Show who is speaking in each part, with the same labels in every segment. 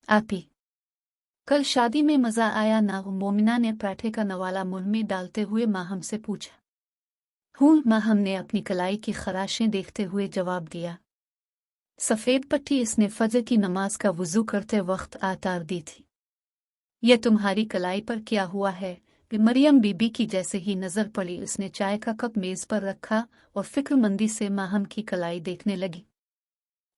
Speaker 1: आपी, कल शादी में मजा आया ना? मोमिना ने पराठे का नवाला मुंह में डालते हुए माहम से पूछा। हूँ, माहम ने अपनी कलाई की खराशें देखते हुए जवाब दिया। सफेद पट्टी इसने फजर की नमाज का वुजू करते वक्त आतार दी थी। यह तुम्हारी कलाई पर क्या हुआ है? मरियम बीबी की जैसे ही नजर पड़ी उसने चाय का कप मेज पर रखा और फिक्रमंदी से माहम की कलाई देखने लगी।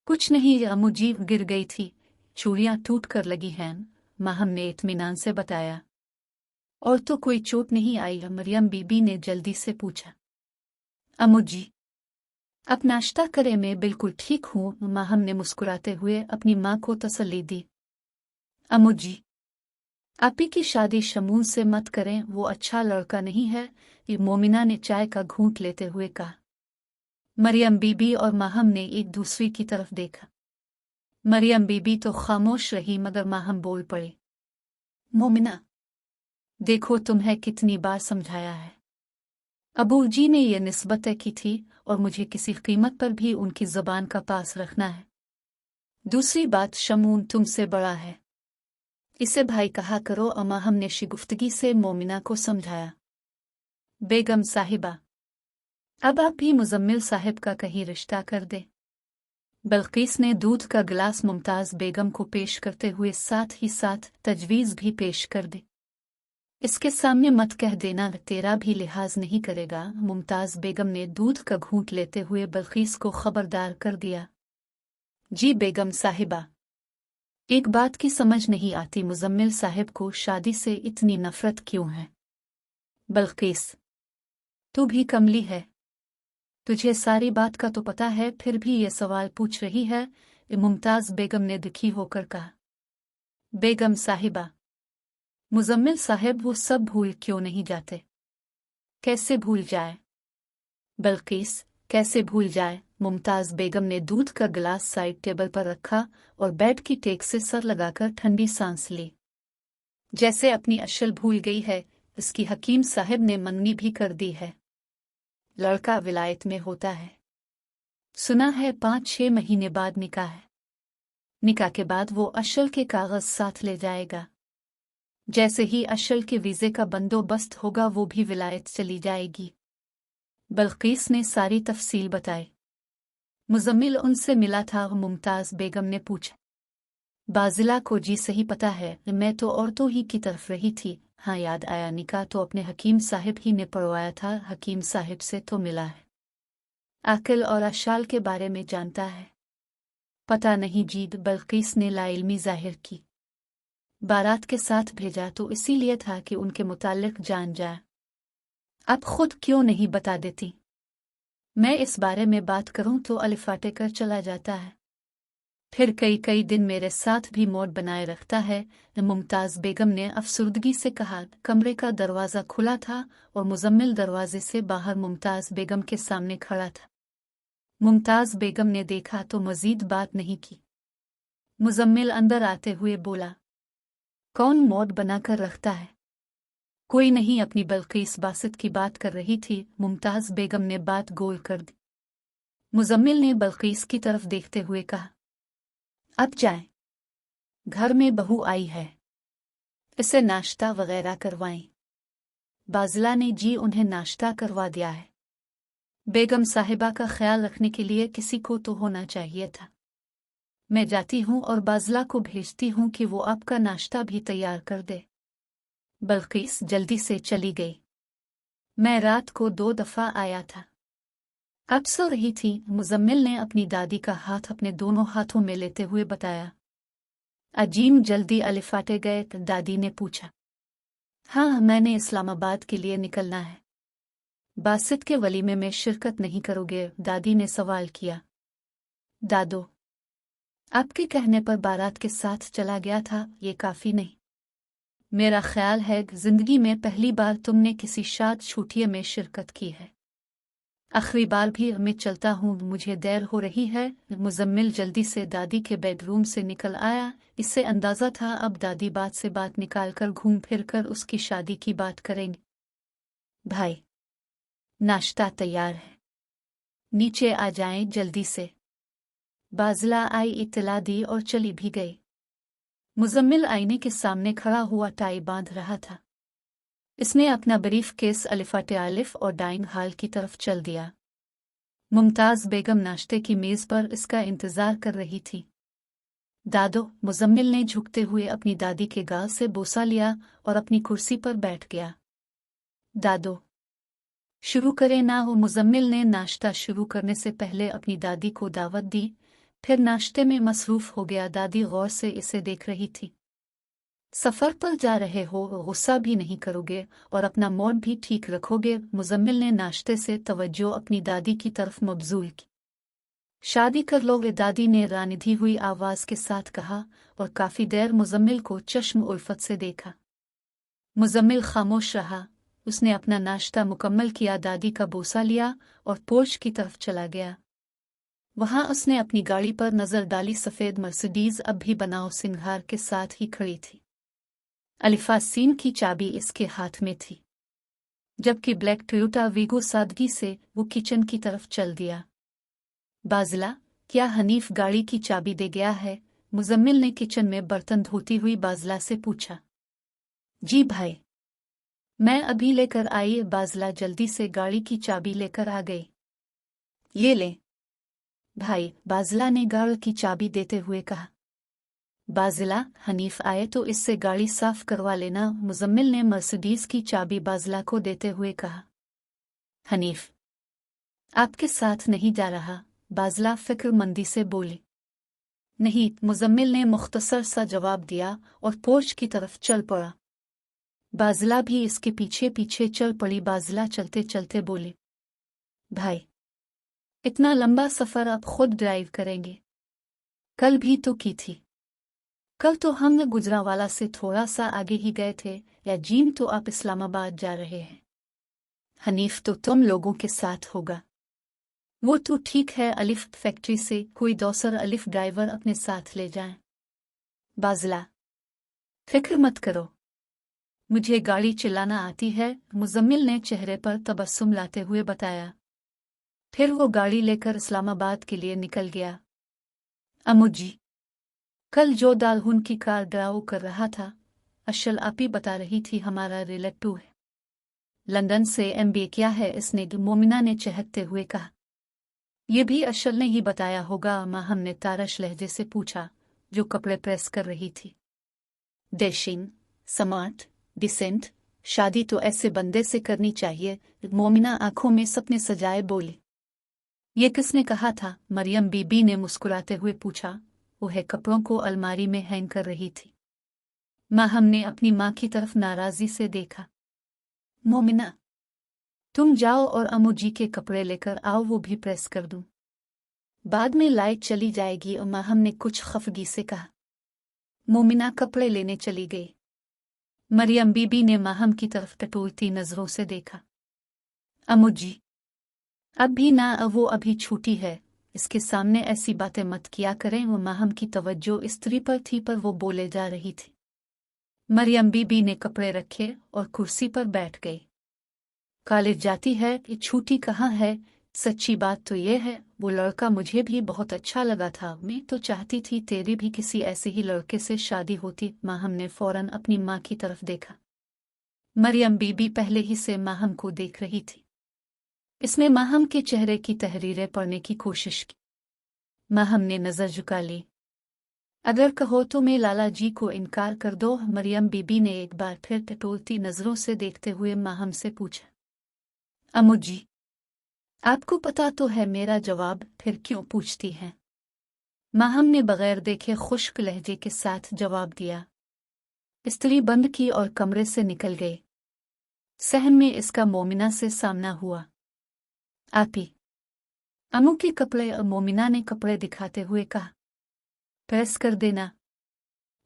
Speaker 1: कुछ नहीं, अम्मू जी गिर गई थी, चूड़ियां टूट कर लगी हैं, माहम ने इत्मीनान से बताया। और तो कोई चोट नहीं आई? मरियम बीबी ने जल्दी से पूछा। अम्मू जी, अब नाश्ता करें, मैं बिल्कुल ठीक हूँ, माहम ने मुस्कुराते हुए अपनी माँ को तसल्ली दी। अम्मू जी, आपी की शादी शमून से मत करें, वो अच्छा लड़का नहीं है, ये मोमिना ने चाय का घूंट लेते हुए कहा। मरियम बीबी और माहम ने एक दूसरी की तरफ देखा। मरियम बीबी तो खामोश रही मगर माहम बोल पड़े। मोमिना, देखो तुम्हें कितनी बार समझाया है। अबू जी ने यह निस्बत तय की थी और मुझे किसी कीमत पर भी उनकी ज़बान का पास रखना है। दूसरी बात, शमून तुमसे बड़ा है, इसे भाई कहा करो। अमाहम ने शिगुफ्तगी से मोमिना को समझाया। बेगम साहिबा, अब आप भी मुजम्मिल साहिब का कहीं रिश्ता कर दे। बल्कीस ने दूध का गिलास मुमताज़ बेगम को पेश करते हुए साथ ही साथ तजवीज़ भी पेश कर दी। इसके सामने मत कह देना, तेरा भी लिहाज नहीं करेगा। मुमताज़ बेगम ने दूध का घूंट लेते हुए बल्कीस को खबरदार कर दिया। जी बेगम साहिबा, एक बात की समझ नहीं आती, मुजम्मिल साहिब को शादी से इतनी नफरत क्यों है? बल्कीस, तू भी कमली है, तुझे सारी बात का तो पता है, फिर भी ये सवाल पूछ रही है? मुमताज़ बेगम ने दुखी होकर कहा। बेगम साहिबा, मुजम्मिल साहिब वो सब भूल क्यों नहीं जाते? कैसे भूल जाए? बल्कीस, कैसे भूल जाए? मुमताज़ बेगम ने दूध का गिलास साइड टेबल पर रखा और बेड की टेक से सर लगाकर ठंडी सांस ली। जैसे अपनी अशल भूल गई है, इसकी हकीम साहब ने मननी भी कर दी है। लड़का विलायत में होता है, सुना है 5-6 महीने बाद निकाह है। निकाह के बाद वो अशल के कागज साथ ले जाएगा। जैसे ही अशल के वीज़े का बंदोबस्त होगा वो भी विलायत चली जाएगी। बल्कीस ने सारी तफसील बताई। मुजम्मिल उनसे मिला था? मुमताज़ बेगम ने पूछा। बाजिला को जी सही पता है, मैं तो औरतों ही की तरफ रही थी। हाँ याद आया, निकाह तो अपने हकीम साहिब ही ने पढ़वाया था, हकीम साहिब से तो मिला है। अक्ल और अशाल के बारे में जानता है? पता नहीं जीद, बल्कीस ने लाइल्मी जाहिर की। बारात के साथ भेजा तो इसीलिए था कि उनके मुताल्लिक जान जाए। अब खुद क्यों नहीं बता देती? मैं इस बारे में बात करूं तो अलिफाटे कर चला जाता है, फिर कई कई दिन मेरे साथ भी मोड बनाए रखता है। मुमताज़ बेगम ने अफसुर्दगी से कहा। कमरे का दरवाज़ा खुला था और मुजम्मिल दरवाजे से बाहर मुमताज़ बेगम के सामने खड़ा था। मुमताज़ बेगम ने देखा तो मज़ीद बात नहीं की। मुजम्मिल अंदर आते हुए बोला, कौन मोड बनाकर रखता है? कोई नहीं, अपनी बल्कीस बासित की बात कर रही थी। मुमताज़ बेगम ने बात गोल कर दी। मुजम्मिल ने बल्कीस की तरफ देखते हुए कहा, अब जाएं, घर में बहू आई है, इसे नाश्ता वगैरह करवाएं। बाजिला ने जी उन्हें नाश्ता करवा दिया है। बेगम साहिबा का ख्याल रखने के लिए किसी को तो होना चाहिए था। मैं जाती हूँ और बाजिला को भेजती हूँ कि वो आपका नाश्ता भी तैयार कर दे। बल्कीस जल्दी से चली गई। मैं रात को 2 दफ़ा आया था। अब सो रही थी, मुजम्मिल ने अपनी दादी का हाथ अपने दोनों हाथों में लेते हुए बताया। अजीम जल्दी अलिफाटे गए? दादी ने पूछा। हाँ, मैंने इस्लामाबाद के लिए निकलना है। बासित के वलीमे में शिरकत नहीं करोगे? दादी ने सवाल किया। दादो, आपके कहने पर बारात के साथ चला गया था, ये काफी नहीं। मेरा ख्याल है जिंदगी में पहली बार तुमने किसी शाद छूटिये में शिरकत की है। आखिरी बार भी मैं चलता हूँ, मुझे देर हो रही है। मुजम्मिल जल्दी से दादी के बेडरूम से निकल आया। इससे अंदाजा था अब दादी बात से बात निकालकर घूम फिर कर उसकी शादी की बात करेंगे। भाई, नाश्ता तैयार है, नीचे आ जाएं जल्दी से। बाजिला आई, इत्तला दी और चली भी गई। मुजम्मिल आईने के सामने खड़ा हुआ टाई बांध रहा था। इसने अपना ब्रीफ केस अलिफ और डाइनिंग हॉल की तरफ चल दिया। मुमताज बेगम नाश्ते की मेज पर इसका इंतजार कर रही थी। दादो, मुजम्मिल ने झुकते हुए अपनी दादी के गाल से बोसा लिया और अपनी कुर्सी पर बैठ गया। दादो, शुरू करें ना। वो मुजम्मिल ने नाश्ता शुरू करने से पहले अपनी दादी को दावत दी, फिर नाश्ते में मसरूफ हो गया। दादी गौर से इसे देख रही थी। सफर पर जा रहे हो, गुस्सा भी नहीं करोगे और अपना मूड भी ठीक रखोगे। मुजम्मिल ने नाश्ते से तवज्जो अपनी दादी की तरफ मबजूल की। शादी कर लोगे, दादी ने रानिधी हुई आवाज के साथ कहा और काफी देर मुजम्मिल को चश्म उल्फत से देखा। मुजम्मिल खामोश रहा। उसने अपना नाश्ता मुकम्मल किया, दादी का बोसा लिया और पोर्च की तरफ चला गया। वहां उसने अपनी गाड़ी पर नजर डाली। सफेद मर्सिडीज अब भी बनाओ सिंगार के साथ ही खड़ी थी। अलिफासीन की चाबी इसके हाथ में थी, जबकि ब्लैक टोयोटा वीगो सादगी से वो किचन की तरफ चल दिया। बाज़ला, क्या हनीफ गाड़ी की चाबी दे गया है? मुजम्मिल ने किचन में बर्तन धोती हुई बाज़ला से पूछा। जी भाई, मैं अभी लेकर आई। बाज़ला जल्दी से गाड़ी की चाबी लेकर आ गई। ये ले भाई, बाज़ला ने गाड़ी की चाबी देते हुए कहा। बाज़ला, हनीफ आए तो इससे गाड़ी साफ करवा लेना। मुजम्मिल ने मर्सिडीज की चाबी बाज़ला को देते हुए कहा। हनीफ आपके साथ नहीं जा रहा, बाज़ला फिक्रमंदी से बोली। नहीं, मुजम्मिल ने मुख्तसर सा जवाब दिया और पोर्च की तरफ चल पड़ा। बाज़ला भी इसके पीछे पीछे चल पड़ी। बाज़ला चलते चलते बोली, भाई, इतना लंबा सफ़र आप खुद ड्राइव करेंगे? कल भी तो की थी। कल तो हम गुजरांवाला से थोड़ा सा आगे ही गए थे। या जीम तो आप इस्लामाबाद जा रहे हैं। हनीफ तो तुम लोगों के साथ होगा। वो तो ठीक है, अलिफ फैक्ट्री से कोई दूसर अलिफ ड्राइवर अपने साथ ले जाएं। बाज़ला, फिक्र मत करो, मुझे गाड़ी चलाना आती है। मुजम्मिल ने चेहरे पर तबस्सुम लाते हुए बताया। फिर वो गाड़ी लेकर इस्लामाबाद के लिए निकल गया। अम्मू जी, कल जो दालहुन की कार ड्राइव कर रहा था, अशल आपी बता रही थी हमारा रिलेटिव है। लंदन से MBA किया है इसने, मोमिना ने चहकते हुए कहा। यह भी अशल ने ही बताया होगा, अम्मा, हमने तारश लहजे से पूछा, जो कपड़े प्रेस कर रही थी। डैशिंग, स्मार्ट, डिसेंट, शादी तो ऐसे बंदे से करनी चाहिए। मोमिना आंखों में सपने सजाए बोली। ये किसने कहा था? मरियम बीबी ने मुस्कुराते हुए पूछा। वह कपड़ों को अलमारी में हैंग कर रही थी। माँ, हमने अपनी माँ की तरफ नाराजी से देखा। मोमिना, तुम जाओ और अम्मू जी के कपड़े लेकर आओ, वो भी प्रेस कर दूं। बाद में लाइट चली जाएगी, अम्मा, हमने कुछ खफगी से कहा। मोमिना कपड़े लेने चली गई। मरियम बीबी ने माहम की तरफ टटोलती नजरों से देखा। अम्मू जी, अब भी ना, वो अभी छूटी है, इसके सामने ऐसी बातें मत किया करें। वो माहम की तवज्जो स्त्री पर थी, पर वो बोले जा रही थी। मरियम बीबी ने कपड़े रखे और कुर्सी पर बैठ गई। कॉलेज जाती है कि छूटी कहाँ है? सच्ची बात तो ये है, वो लड़का मुझे भी बहुत अच्छा लगा था। मैं तो चाहती थी तेरी भी किसी ऐसे ही लड़के से शादी होती। माहम ने फौरन अपनी माँ की तरफ देखा। मरियम बीबी पहले ही से माहम को देख रही थी। इसने माहम के चेहरे की तहरीरें पढ़ने की कोशिश की। माहम ने नजर झुका ली। अगर कहो तो मैं लाला जी को इनकार कर दो। मरियम बीबी ने एक बार फिर टटोलती नजरों से देखते हुए माहम से पूछा। अम्मू जी, आपको पता तो है मेरा जवाब, फिर क्यों पूछती हैं? माहम ने बगैर देखे खुश्क लहजे के साथ जवाब दिया। स्त्री बंद की और कमरे से निकल गई। सहम में इसका मोमिना से सामना हुआ। आपी, अम्मू के कपड़े। मोमिना ने कपड़े दिखाते हुए कहा। प्रेस कर देना।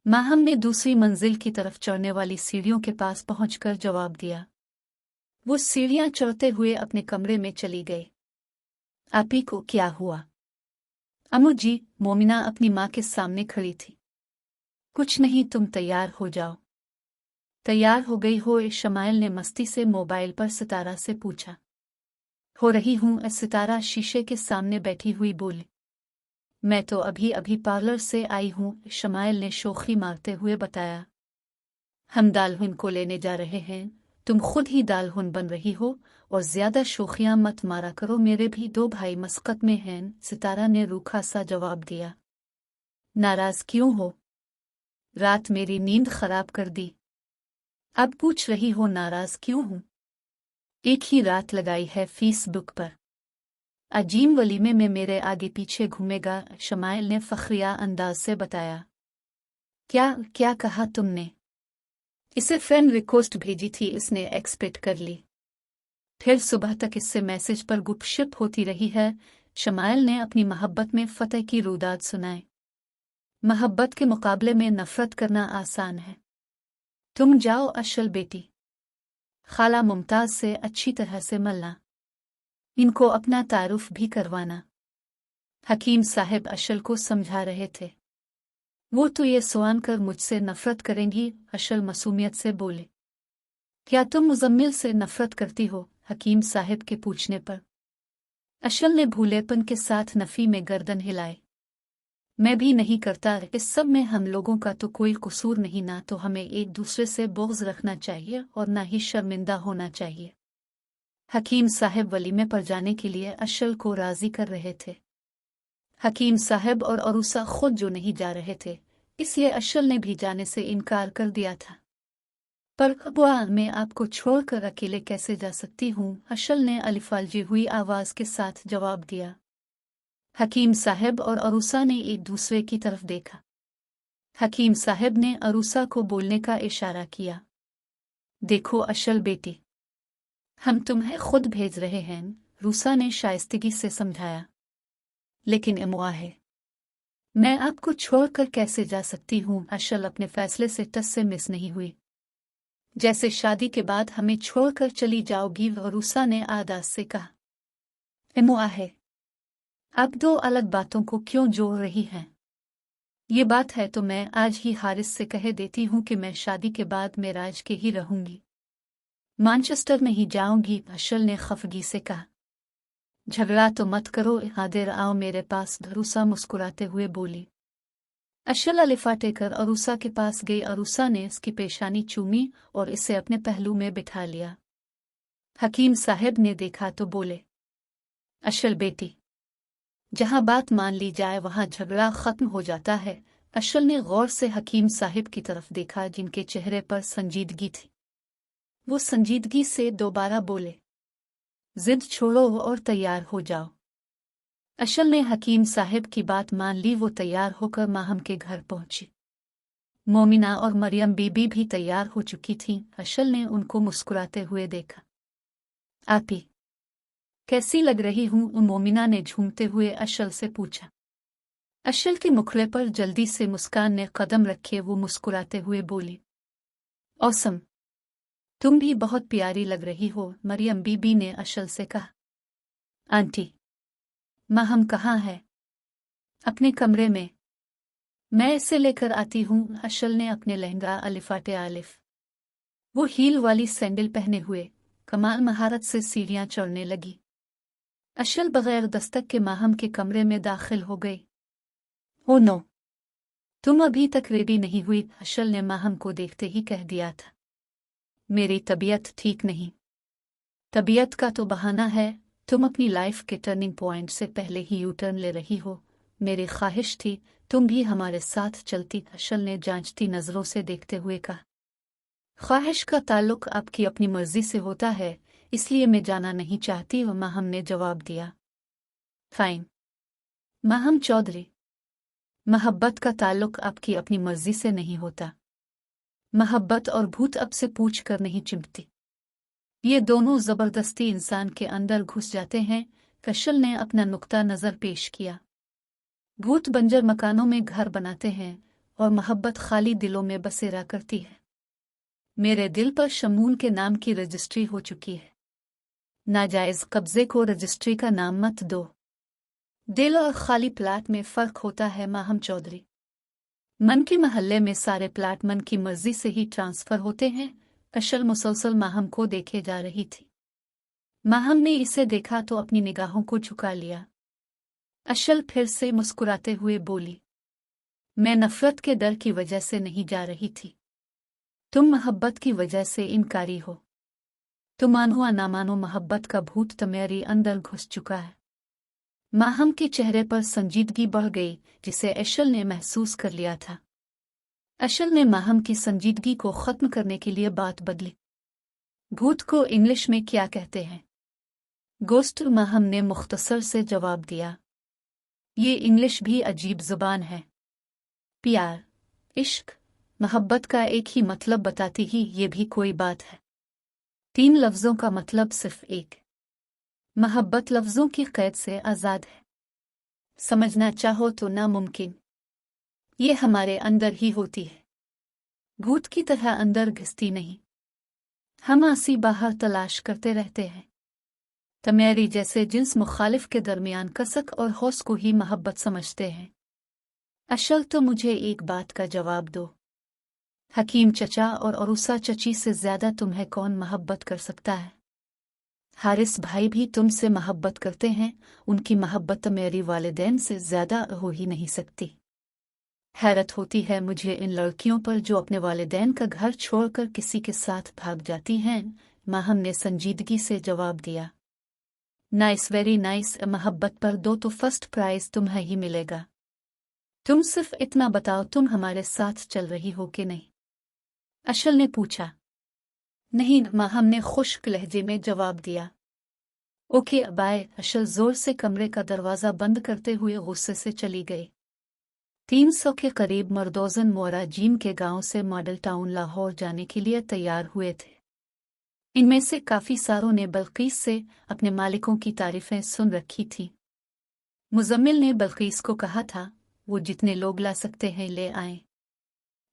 Speaker 1: माहम ने दूसरी मंजिल की तरफ चढ़ने वाली सीढ़ियों के पास पहुंचकर जवाब दिया। वो सीढ़ियां चढ़ते हुए अपने कमरे में चली गई। आपी को क्या हुआ? अम्मू जी, मोमिना अपनी माँ के सामने खड़ी थी। कुछ नहीं, तुम तैयार हो जाओ। तैयार हो गई हो? शमाइल ने मस्ती से मोबाइल पर सितारा से पूछा। हो रही हूँ, सितारा शीशे के सामने बैठी हुई बोली। मैं तो अभी अभी पार्लर से आई हूँ, शमाइल ने शोखी मारते हुए बताया। हम दालहुन को लेने जा रहे हैं, तुम खुद ही दालहुन बन रही हो और ज्यादा शोखियां मत मारा करो, मेरे भी दो भाई मस्कत में हैं, सितारा ने रूखा सा जवाब दिया। नाराज क्यों हो? रात मेरी नींद खराब कर दी। अब पूछ रही हो नाराज क्यों हूं? एक ही रात लगाई है फेसबुक पर, अजीम वलीमे में मेरे आगे पीछे घूमेगा, शमाइल ने फखरिया अंदाज से बताया। क्या क्या कहा तुमने? इसे फ्रेंड रिक्वेस्ट भेजी थी, इसने एक्सपेक्ट कर ली। फिर सुबह तक इससे मैसेज पर गुपशप होती रही है। शमाइल ने अपनी मोहब्बत में फतेह की रुदाद सुनाई। मोहब्बत के मुकाबले में नफरत करना आसान है। तुम जाओ अशल बेटी, खाला मुमताज से अच्छी तरह से मिलना, इनको अपना तारुफ भी करवाना। हकीम साहब अशल को समझा रहे थे। वो तो ये सुआन कर मुझसे नफरत करेंगी, अशल मासूमियत से बोले। क्या तुम मुजम्मिल से नफरत करती हो? हकीम साहब के पूछने पर अशल ने भूलेपन के साथ नफी में गर्दन हिलाई। मैं भी नहीं करता, इस सब में हम लोगों का तो कोई कसूर नहीं, ना तो हमें एक दूसरे से बुग़्ज़ रखना चाहिए और ना ही शर्मिंदा होना चाहिए। हकीम साहब वलीमे पर जाने के लिए अशल को राजी कर रहे थे। हकीम साहब और अरूसा खुद जो नहीं जा रहे थे, इसलिए अशल ने भी जाने से इनकार कर दिया था। पर बुआ, मैं आपको छोड़कर अकेले कैसे जा सकती हूँ? अशल ने अलिफालजी हुई आवाज के साथ जवाब दिया। हकीम साहब और अरूसा ने एक दूसरे की तरफ देखा। हकीम साहब ने अरूसा को बोलने का इशारा किया। देखो अशल बेटी, हम तुम्हें खुद भेज रहे हैं, रूसा ने शाइस्तगी से समझाया। लेकिन इमुआ है, मैं आपको छोड़कर कैसे जा सकती हूँ? अशल अपने फैसले से टस से मिस नहीं हुई। जैसे शादी के बाद हमें छोड़कर चली जाओगी, रूसा ने आदास से कहा। इमुआ है, अब दो अलग बातों को क्यों जोड़ रही हैं? ये बात है तो मैं आज ही हारिस से कह देती हूँ कि मैं शादी के बाद मेराज के ही रहूंगी, मैनचेस्टर में ही जाऊंगी, अशल ने खफगी से कहा। झगड़ा तो मत करो, हादिर आओ मेरे पास, रूसा मुस्कुराते हुए बोली। अशल अलिफा कर अरूसा के पास गई। अरूसा ने इसकी पेशानी चूमी और इसे अपने पहलू में बिठा लिया। हकीम साहब ने देखा तो बोले, अशल बेटी, जहां बात मान ली जाए वहां झगड़ा खत्म हो जाता है। अशल ने गौर से हकीम साहब की तरफ देखा, जिनके चेहरे पर संजीदगी थी। वो संजीदगी से दोबारा बोले, जिद छोड़ो और तैयार हो जाओ। अशल ने हकीम साहब की बात मान ली। वो तैयार होकर माहम के घर पहुंची। मोमिना और मरियम बीबी भी तैयार हो चुकी थीं। अशल ने उनको मुस्कुराते हुए देखा। आपी कैसी लग रही हूँ? मोमिना ने झूमते हुए अशल से पूछा। अशल के मुखड़े पर जल्दी से मुस्कान ने कदम रखे। वो मुस्कुराते हुए बोली, औसम, तुम भी बहुत प्यारी लग रही हो, मरियम बीबी ने अशल से कहा। आंटी, माहम कहाँ है? अपने कमरे में, मैं इसे लेकर आती हूँ। अशल ने अपने लहंगा अलिफाटे आलिफ, वो हील वाली सैंडल पहने हुए कमाल महारत से सीढ़ियां चढ़ने लगी। अशल बगैर दस्तक के माहम के कमरे में दाखिल हो गई। ओ नो, तुम अभी तक रेडी नहीं हुई? अशल ने माहम को देखते ही कह दिया था। मेरी तबीयत ठीक नहीं। तबीयत का तो बहाना है, तुम अपनी लाइफ के टर्निंग पॉइंट से पहले ही यू टर्न ले रही हो। मेरी ख्वाहिश थी तुम भी हमारे साथ चलती। अशल ने जांचती नजरों से देखते हुए कहा। ख्वाहिश का ताल्लुक आपकी अपनी मर्जी से होता है, इसलिए मैं जाना नहीं चाहती, माहम ने जवाब दिया। फाइन माहम चौधरी, मोहब्बत का ताल्लुक आपकी अपनी मर्जी से नहीं होता। मोहब्बत और भूत अब से पूछ कर नहीं चिमटती, ये दोनों जबरदस्ती इंसान के अंदर घुस जाते हैं। कशल ने अपना नुक्ता नजर पेश किया। भूत बंजर मकानों में घर बनाते हैं और मोहब्बत खाली दिलों में बसेरा करती है। मेरे दिल पर शमून के नाम की रजिस्ट्री हो चुकी है। नाजायज कब्जे को रजिस्ट्री का नाम मत दो। दिल और खाली प्लाट में फर्क होता है माहम चौधरी। मन के महल्ले में सारे प्लाट मन की मर्जी से ही ट्रांसफर होते हैं। अशल मुसलसल माहम को देखे जा रही थी। माहम ने इसे देखा तो अपनी निगाहों को झुका लिया। अशल फिर से मुस्कुराते हुए बोली, मैं नफरत के डर की वजह से नहीं जा रही थी। तुम मोहब्बत की वजह से इनकारी हो। तुम मानो या ना मानो, मोहब्बत का भूत तुम्हारे अंदर घुस चुका है। माहम के चेहरे पर संजीदगी बढ़ गई, जिसे अशल ने महसूस कर लिया था। अशल ने माहम की संजीदगी को खत्म करने के लिए बात बदली। भूत को इंग्लिश में क्या कहते हैं? गोस्ट, माहम ने मुख्तसर से जवाब दिया। ये इंग्लिश भी अजीब जुबान है। प्यार, इश्क, मोहब्बत का एक ही मतलब बताती ही ये भी कोई बात है। 3 लफ्जों का मतलब सिर्फ एक। मोहब्बत लफ्जों की कैद से आज़ाद है। समझना चाहो तो नामुमकिन। ये हमारे अंदर ही होती है, भूत की तरह अंदर घिसती नहीं। हम आसी बाहर तलाश करते रहते हैं। तुम्हारी जैसे जिन्स मुखालिफ के दरमियान कसक और हौस को ही मोहब्बत समझते हैं। अशल, तो मुझे एक बात का जवाब दो। हकीम चचा और अरूसा चची से ज्यादा तुम्हें कौन मोहब्बत कर सकता है? हारिस भाई भी तुमसे मोहब्बत करते हैं। उनकी मोहब्बत मेरी वालिदैन से ज्यादा हो ही नहीं सकती। हैरत होती है मुझे इन लड़कियों पर जो अपने वालिदैन का घर छोड़कर किसी के साथ भाग जाती हैं। माहम ने संजीदगी से जवाब दिया। Nice, very nice. मोहब्बत पर दो तो फर्स्ट प्राइज तुम्हें ही मिलेगा। तुम सिर्फ इतना बताओ, तुम हमारे साथ चल रही हो कि नहीं? अशल ने पूछा। नहीं, माहम ने खुश्क लहजे में जवाब दिया। Okay bye. अशल जोर से कमरे का दरवाजा बंद करते हुए गुस्से से चली गई। 300 के करीब मर्दोजन मोराजीम के गांव से मॉडल टाउन लाहौर जाने के लिए तैयार हुए थे। इनमें से काफी सारों ने बल्कीस से अपने मालिकों की तारीफें सुन रखी थी। मुजम्मिल ने बल्कीस को कहा था वो जितने लोग ला सकते हैं ले आएं।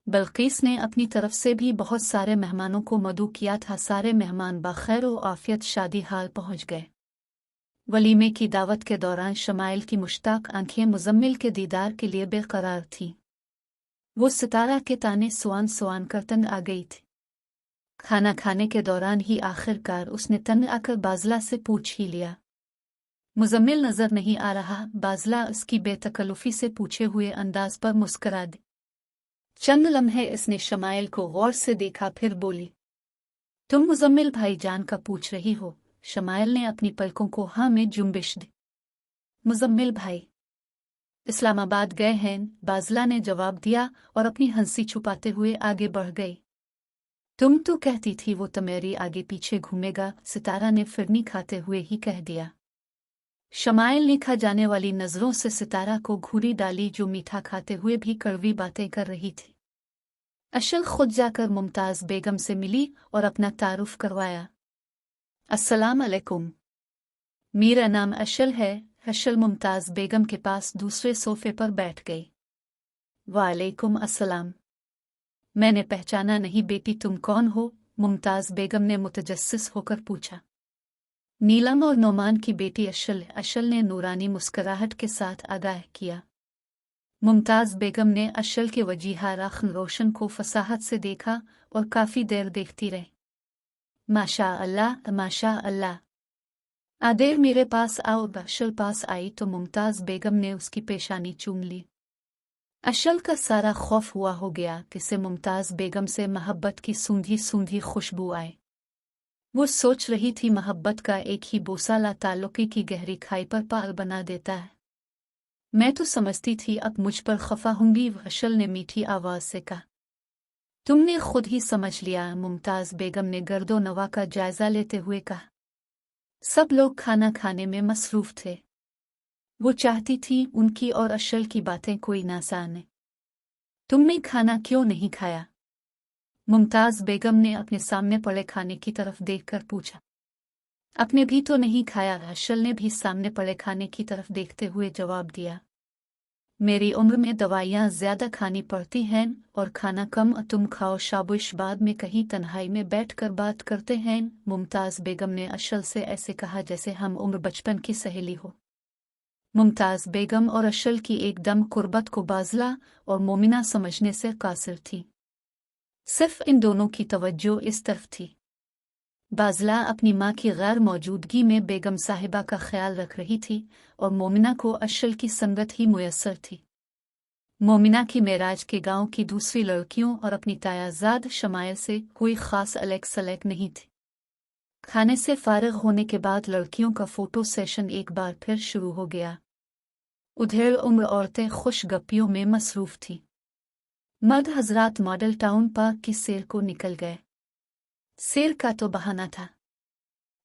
Speaker 1: बल्कीस ने अपनी तरफ से भी बहुत सारे मेहमानों को मदऊ किया था। सारे मेहमान बखैर व आफियत शादी हाल पहुंच गए। वलीमे की दावत के दौरान शमाइल की मुश्ताक आंखें मुजम्मिल के दीदार के लिए बेकरार थीं। वो सितारा के ताने सुआन सुआन कर तंग आ गई थी। खाना खाने के दौरान ही आखिरकार उसने तंग आकर बाजला से पूछ ही लिया। मुजम्मिल नजर नहीं आ रहा। बाजला उसकी बेतकल्लुफी से पूछे हुए अंदाज पर मुस्करा दी। चंद लम्हे इसने शमाइल को गौर से देखा, फिर बोली, तुम मुजम्मिल भाईजान का पूछ रही हो? शमाइल ने अपनी पलकों को हाँ में जुम्बिश दी। मुजम्मिल भाई इस्लामाबाद गए हैं, बाजला ने जवाब दिया और अपनी हंसी छुपाते हुए आगे बढ़ गई। तुम तो कहती थी वो तुम्हारी आगे पीछे घूमेगा, सितारा ने फिरनी खाते हुए ही कह दिया। शमाइल ने खा जाने वाली नजरों से सितारा को घूरी डाली, जो मीठा खाते हुए भी कड़वी बातें कर रही थी। अशल खुद जाकर मुमताज बेगम से मिली और अपना तारुफ करवाया। अस्सलाम अलैकुम, मेरा नाम अशल है। अशल मुमताज बेगम के पास दूसरे सोफे पर बैठ गई। वालेकुम अस्सलाम। मैंने पहचाना नहीं बेटी, तुम कौन हो? मुमताज बेगम ने मुतजस्सिस होकर पूछा। नीलम और नोमान की बेटी अशल। अशल ने नूरानी मुस्कुराहट के साथ आगाह किया। मुमताज बेगम ने अशल के वजीहा रख्न रोशन को फसाहत से देखा और काफी देर देखती रही। माशा अल्लाह, माशा अल्लाह। आदेर मेरे पास आओ। अशल पास आई तो मुमताज बेगम ने उसकी पेशानी चूम ली। अशल का सारा खौफ हुआ हो गया कि से मुमताज बेगम से मोहब्बत की सूंधी सूंधी खुशबू आए। वो सोच रही थी मोहब्बत का एक ही बोसाला ताल्लुकी की गहरी खाई पर पाल बना देता है। मैं तो समझती थी अब मुझ पर खफा होंगी। अशल ने मीठी आवाज से कहा। तुमने खुद ही समझ लिया, मुमताज बेगम ने गर्दो नवा का जायजा लेते हुए कहा। सब लोग खाना खाने में मसरूफ थे। वो चाहती थी उनकी और अशल की बातें कोई ना जाने। तुमने खाना क्यों नहीं खाया? मुमताज बेगम ने अपने सामने पड़े खाने की तरफ देखकर पूछा। अपने भी तो नहीं खाया? अशल ने भी सामने पड़े खाने की तरफ देखते हुए जवाब दिया। मेरी उम्र में दवाइयाँ ज्यादा खानी पड़ती हैं और खाना कम। तुम खाओ शाबुश, बाद में कहीं तन्हाई में बैठकर बात करते हैं। मुमताज बेगम ने अशल से ऐसे कहा जैसे हम उम्र बचपन की सहेली हो। मुमताज बेगम और अशल की एकदम कुर्बत को बाजला और मोमिना समझने से कासिर थी। सिर्फ इन दोनों की तवज्जो इस तरफ थी। बाज़ला अपनी माँ की गैर मौजूदगी में बेगम साहिबा का ख्याल रख रही थी और मोमिना को अशल की संगत ही मुयस्सर थी। मोमिना की मेराज के गांव की दूसरी लड़कियों और अपनी तायाजाद शमायल से कोई ख़ास अलग सलग नहीं थी। खाने से फारिग होने के बाद लड़कियों का फ़ोटो सेशन एक बार फिर शुरू हो गया। उधेड़ उम्र औरतें खुश गप्पियों में मसरूफ़ थीं। मर्द हजरात मॉडल टाउन पार्क की सैर को निकल गए। सैर का तो बहाना था,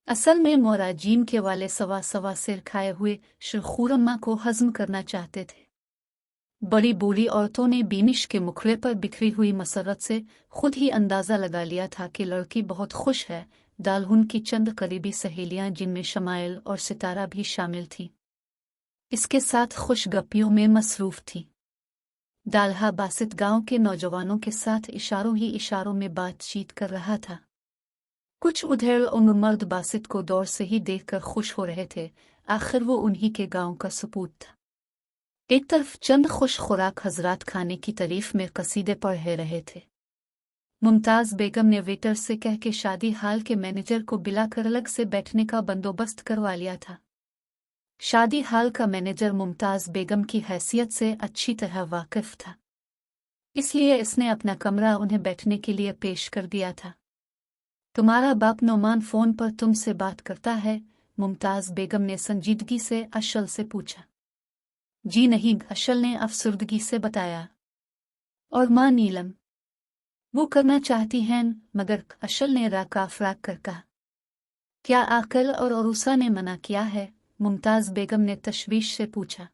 Speaker 1: असल में मोराजीम के वाले सवा सवा सिर खाए हुए शुरखुरम्मा को हज़म करना चाहते थे। बड़ी बूढ़ी औरतों ने बीनिश के मुखड़े पर बिखरी हुई मसरत से खुद ही अंदाज़ा लगा लिया था कि लड़की बहुत खुश है। दालहुन की चंद करीबी सहेलियां, जिनमें शमाइल और सितारा भी शामिल थीं, इसके साथ खुश गप्पियों में मसरूफ़ थीं। दाल्हा बासित गांव के नौजवानों के साथ इशारों ही इशारों में बातचीत कर रहा था। कुछ उधेड़ उम्र मर्द बासित को दौर से ही देखकर खुश हो रहे थे। आखिर वो उन्हीं के गांव का सपूत था। एक तरफ चंद खुश खुराक हजरात खाने की तारीफ में कसीदे पढ़े रहे थे। मुमताज़ बेगम ने वेटर से कह के शादी हाल के मैनेजर को बुलाकर अलग से बैठने का बंदोबस्त करवा लिया था। शादी हाल का मैनेजर मुमताज़ बेगम की हैसियत से अच्छी तरह वाकिफ था, इसलिए इसने अपना कमरा उन्हें बैठने के लिए पेश कर दिया था। तुम्हारा बाप नोमान फ़ोन पर तुमसे बात करता है? मुमताज़ बेगम ने संजीदगी से अशल से पूछा। जी नहीं, अशल ने अफसुर्दगी से बताया। और माँ नीलम? वो करना चाहती हैं, मगर अशल ने राकाफराक कर कहा। क्या आकल और अरूसा ने मना किया है? मुमताज़ बेगम ने तशवीश से पूछा।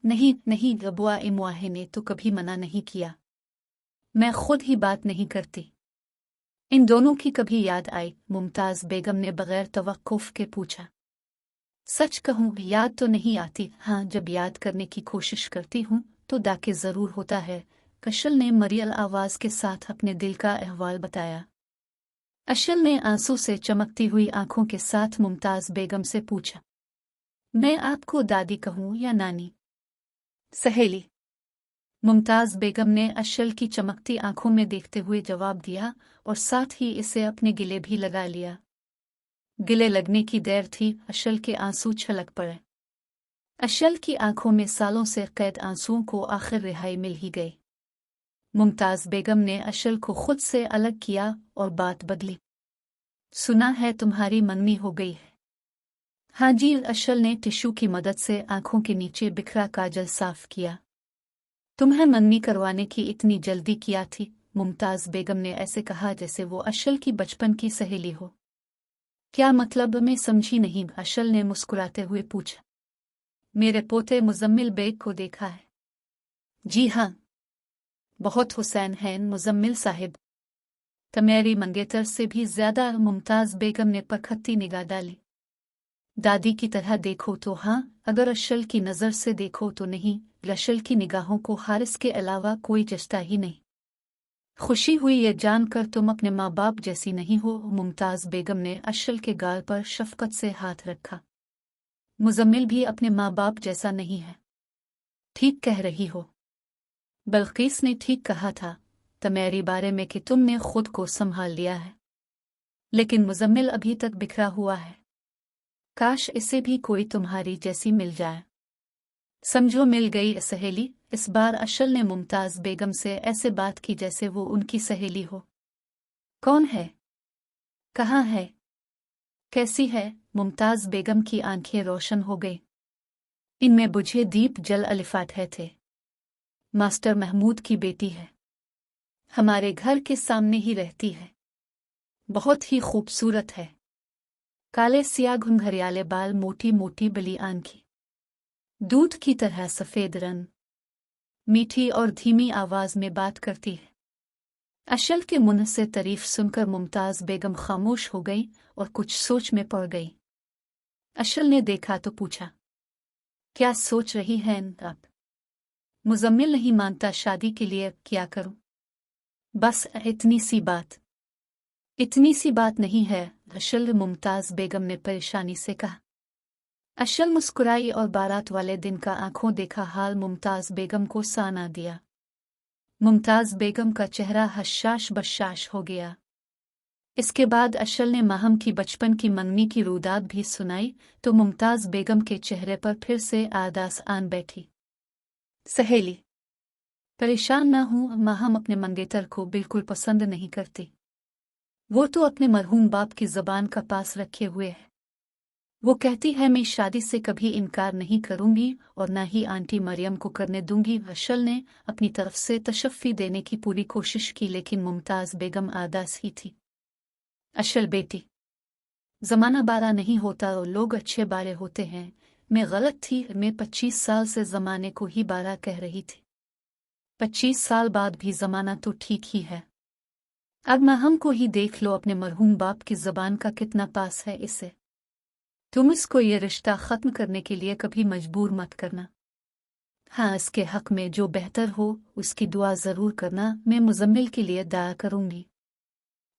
Speaker 1: नहीं नहीं, अबुआ इमुआहे ने तो कभी मना नहीं किया। मैं खुद ही बात नहीं करती। इन दोनों की कभी याद आई? मुमताज़ बेगम ने बगैर तवक्कुफ़ के पूछा। सच कहूँ, याद तो नहीं आती। हाँ, जब याद करने की कोशिश करती हूँ तो दाके ज़रूर होता है। अशल ने मरियल आवाज़ के साथ अपने दिल का अहवाल बताया। अशल ने आंसू से चमकती हुई आंखों के साथ मुमताज़ बेगम से पूछा, मैं आपको दादी कहूँ या नानी? सहेली, मुमताज़ बेगम ने अशल की चमकती आंखों में देखते हुए जवाब दिया और साथ ही इसे अपने गिले भी लगा लिया। गिले लगने की देर थी, अशल के आंसू छलक पड़े। अशल की आंखों में सालों से कैद आंसुओं को आखिर रिहाई मिल ही गई। मुमताज़ बेगम ने अशल को खुद से अलग किया और बात बदली। सुना है तुम्हारी मंगनी हो गई है? हाँ जी, अशल ने टिश्यू की मदद से आंखों के नीचे बिखरा काजल साफ किया। तुम्हें मंगनी करवाने की इतनी जल्दी किया थी? मुमताज़ बेगम ने ऐसे कहा जैसे वो अशल की बचपन की सहेली हो। क्या मतलब? मैं समझी नहीं, अशल ने मुस्कुराते हुए पूछा। मेरे पोते मुजम्मिल बेग को देखा है? जी हाँ, बहुत हुसैन हैं मुजम्मिल साहिब। तमेरी मंगेतर से भी ज्यादा। मुमताज़ बेगम ने परखती निगाह डाली। दादी की तरह देखो तो हाँ, अगर अशल की नज़र से देखो तो नहीं। अशल की निगाहों को हारिस के अलावा कोई जचता ही नहीं। खुशी हुई ये जानकर तुम अपने माँ बाप जैसी नहीं हो। मुमताज़ बेगम ने अशल के गाल पर शफकत से हाथ रखा। मुजम्मिल भी अपने माँ बाप जैसा नहीं है। ठीक कह रही हो। बल्कीस ने ठीक कहा था तमेरी बारे में कि तुमने खुद को संभाल लिया है, लेकिन मुजम्मिल अभी तक बिखरा हुआ है। काश इसे भी कोई तुम्हारी जैसी मिल जाए। समझो मिल गई सहेली। इस बार अशल ने मुमताज़ बेगम से ऐसे बात की जैसे वो उनकी सहेली हो। कौन है? कहाँ है? कैसी है? मुमताज़ बेगम की आंखें रोशन हो गई। इनमें बुझे दीप जल अलिफात थे। मास्टर महमूद की बेटी है, हमारे घर के सामने ही रहती है। बहुत ही खूबसूरत है। काले सिया घुंघरियाले बाल, मोटी मोटी बली आंखें, दूध की तरह सफ़ेद रंग, मीठी और धीमी आवाज़ में बात करती है। अशल के मुंह से तारीफ सुनकर मुमताज़ बेगम खामोश हो गई और कुछ सोच में पड़ गई। अशल ने देखा तो पूछा, क्या सोच रही हैं आप? मुजम्मिल नहीं मानता शादी के लिए, क्या करूं? बस इतनी सी बात। इतनी सी बात नहीं है, अशल, मुमताज़ बेगम ने परेशानी से कहा। अशल मुस्कुराई और बारात वाले दिन का आंखों देखा हाल मुमताज़ बेगम को साना दिया। मुमताज़ बेगम का चेहरा हशाश बशाश हो गया। इसके बाद अशल ने माहम की बचपन की मंगनी की रुदात भी सुनाई तो मुमताज़ बेगम के चेहरे पर फिर से आदास आन बैठी। सहेली, परेशान न हूँ, माहम अपने मंगेतर को बिल्कुल पसंद नहीं करती। वो तो अपने मरहूम बाप की ज़बान का पास रखे हुए है। वो कहती है मैं शादी से कभी इनकार नहीं करूंगी और न ही आंटी मरियम को करने दूंगी। अशल ने अपनी तरफ से तशफ़ी देने की पूरी कोशिश की लेकिन मुमताज़ बेगम आदास ही थी। अशल बेटी, ज़माना बारा नहीं होता और लोग अच्छे बारे होते हैं। मैं गलत थी, मैं 25 साल से ज़माने को ही बारा कह रही थी। 25 साल बाद भी ज़माना तो ठीक ही है। अब माहम को ही देख लो, अपने मरहूम बाप की ज़बान का कितना पास है इसे। तुम इसको ये रिश्ता ख़त्म करने के लिए कभी मजबूर मत करना। हाँ, इसके हक़ में जो बेहतर हो उसकी दुआ ज़रूर करना। मैं मुज़म्मिल के लिए दुआ करूँगी।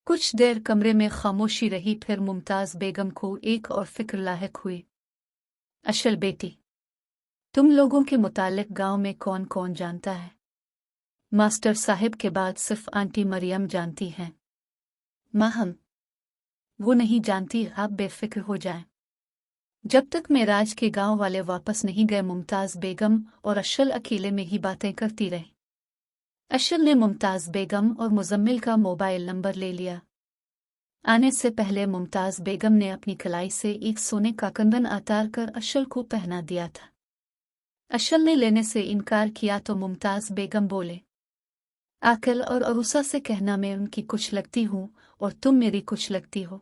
Speaker 1: कुछ देर कमरे में खामोशी रही, फिर मुमताज़ बेगम को एक और फिक्र लाहिक हुई। अशल बेटी, तुम लोगों के मुतालिक गांव में कौन कौन जानता है? मास्टर साहिब के बाद सिर्फ आंटी मरियम जानती हैं। माहम, वो नहीं जानती, आप बेफिक्र हो जाएं। जब तक मेराज के गांव वाले वापस नहीं गए, मुमताज़ बेगम और अशल अकेले में ही बातें करती रही। अशल ने मुमताज़ बेगम और मुज़म्मिल का मोबाइल नंबर ले लिया। आने से पहले मुमताज़ बेगम ने अपनी कलाई से एक सोने का कंगन उतार कर अशल को पहना दिया था। अशल ने लेने से इनकार किया तो मुमताज़ बेगम बोले, आकल और अरूसा से कहना मैं उनकी कुछ लगती हूँ और तुम मेरी कुछ लगती हो।